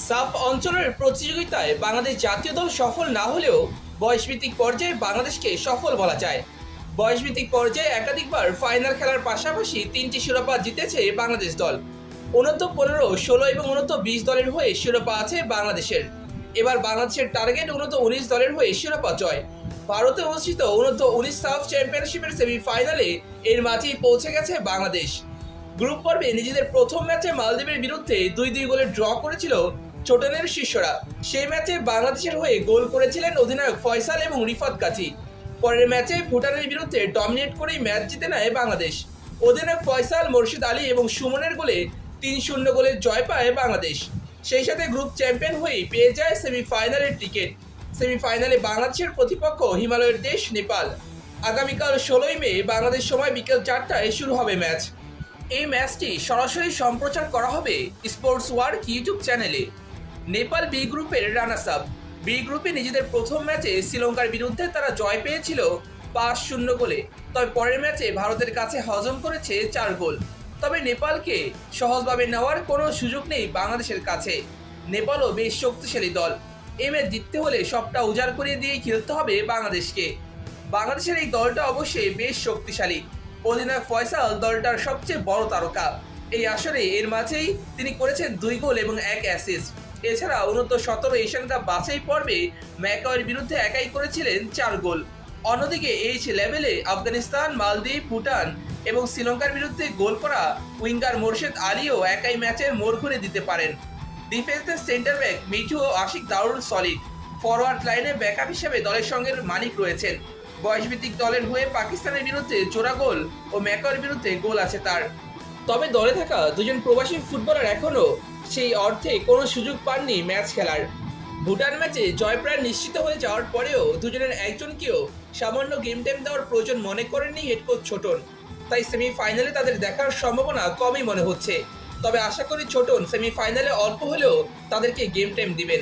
সাফ অঞ্চলের প্রতিযোগিতায় বাংলাদেশ জাতীয় দল সফল না হলেও বয়সভিত্তিক পর্যায়ে বাংলাদেশকে সফল বলা যায়। বয়সভিত্তিক পর্যায়ে একাধিকবার ফাইনাল খেলার পাশাপাশি 3টি শিরোপা জিতেছে বাংলাদেশ দল। অনূর্ধ্ব 15, 16 এবং অনূর্ধ্ব 20 দলের হয়ে শিরোপা আছে বাংলাদেশের। এবার বাংলাদেশের টার্গেট অনূর্ধ্ব 19 দলের হয়ে শিরোপা জয়। ভারতে অনুষ্ঠিত অনূর্ধ্ব 19 সাফ চ্যাম্পিয়নশিপের সেমিফাইনালে এর মাঝেই পৌঁছে গেছে বাংলাদেশ। গ্রুপ পর্বে নিজেদের প্রথম ম্যাচে মালদ্বীপের বিরুদ্ধে 2-2 গোলে ড্র করেছিল ছোটনের শিষ্যরা। সেই ম্যাচে বাংলাদেশের হয়ে গোল করেছিলেন অধিনায়ক ফয়সাল এবং রিফাত কাজী। পরের ম্যাচে ভুটানের বিরুদ্ধে ডমিনেট করেই ম্যাচ জিতে নেয় বাংলাদেশ। অধিনায়ক ফয়সাল, মোর্শেদ আলী এবং সুমনের গোলে 3-0 গোলের জয় পায় বাংলাদেশ। সেই সাথে গ্রুপ চ্যাম্পিয়ন হয়েই পেয়ে যায় সেমিফাইনালের টিকিট। সেমিফাইনালে বাংলাদেশের প্রতিপক্ষ হিমালয়ের দেশ নেপাল। আগামীকাল 16ই মে বাংলাদেশ সময় বিকেল 4টায় শুরু হবে ম্যাচ। এই ম্যাচটি সরাসরি সম্প্রচার করা হবে স্পোর্টস ওয়ার্ক ইউটিউব চ্যানেলে। নেপাল বি গ্রুপের রানার্স আপ। বি গ্রুপে নিজেদের প্রথম ম্যাচে শ্রীলঙ্কার বিরুদ্ধে তারা জয় পেয়েছিল 5-0 গোলে। তবে পরের ম্যাচে ভারতের কাছে হজম করেছে 4 গোল। তবে নেপালকে সহজভাবে নেওয়ার কোনো সুযোগ নেই বাংলাদেশের কাছে। নেপালও বেশ শক্তিশালী দল। এই ম্যাচ জিততে হলে সবটা উজাড় করে দিয়ে খেলতে হবে বাংলাদেশকে। বাংলাদেশের এই দলটা অবশ্যই বেশ শক্তিশালী। অধিনায়ক ফয়সাল দলটার সবচেয়ে বড় তারকা। এই আসরে এর মাঝেই তিনি করেছেন 2 গোল এবং 1 অ্যাসিস্ট। এছাড়া অনূর্ধ্ব 17 এশিয়ান কাপ বাছাই পর্বে ম্যাকাওয়ের বিরুদ্ধে একাই করেছিলেন 4 গোল। অন্যদিকে এই লেভেলে আফগানিস্তান, মালদ্বীপ, ভুটান এবং শ্রীলঙ্কার বিরুদ্ধে গোল করা উইঙ্গার মোর্শেদ আলীও একাই ম্যাচের মোড় ঘুরে দিতে পারেন। ডিফেন্সের সেন্টার ব্যাক মিঠু ও আশিক দারুণ সলিড। ফরওয়ার্ড লাইনে ব্যাকআপ হিসেবে দলের সঙ্গে মানিক রয়েছেন। বয়সভিত্তিক দলের হয়ে পাকিস্তানের বিরুদ্ধে জোড়া গোল ও ম্যাকাওয়ের বিরুদ্ধে গোল আছে তার। তবে দলে থাকা দুজন প্রবাসী ফুটবলার এখনও সেই অর্থে কোনো সুযোগ পাননি ম্যাচ খেলার। ভুটান ম্যাচে জয় প্রায় নিশ্চিত হয়ে যাওয়ার পরেও দুজনের একজনকেও সামান্য গেম টাইম দেওয়ার প্রয়োজন মনে করেননি হেড কোচ ছোটন। তাই সেমিফাইনালে তাদের দেখার সম্ভাবনা কমই মনে হচ্ছে। তবে আশা করি ছোটন সেমিফাইনালে অল্প হলেও তাদেরকে গেম টাইম দিবেন।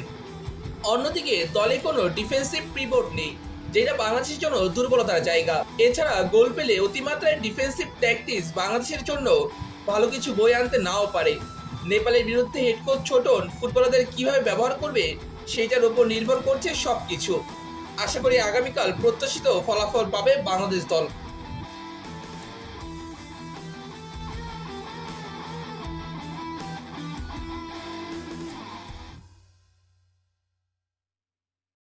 অন্যদিকে দলে কোনো ডিফেন্সিভ পিভট নেই, যেটা বাংলাদেশের জন্য দুর্বলতার জায়গা। এছাড়া গোল পেলে অতিমাত্রায় ডিফেন্সিভ ট্যাকটিক্স বাংলাদেশের জন্য ভালো কিছু বই আনতে নাও পারে। নেপালের বিরুদ্ধে হেড কোচ ছোটন ফুটবলারদের কিভাবে ব্যবহার করবে সেইটার উপর নির্ভর করছে সবকিছু। আশা করি আগামীকাল প্রত্যাশিত ফলাফল পাবে বাংলাদেশ দল।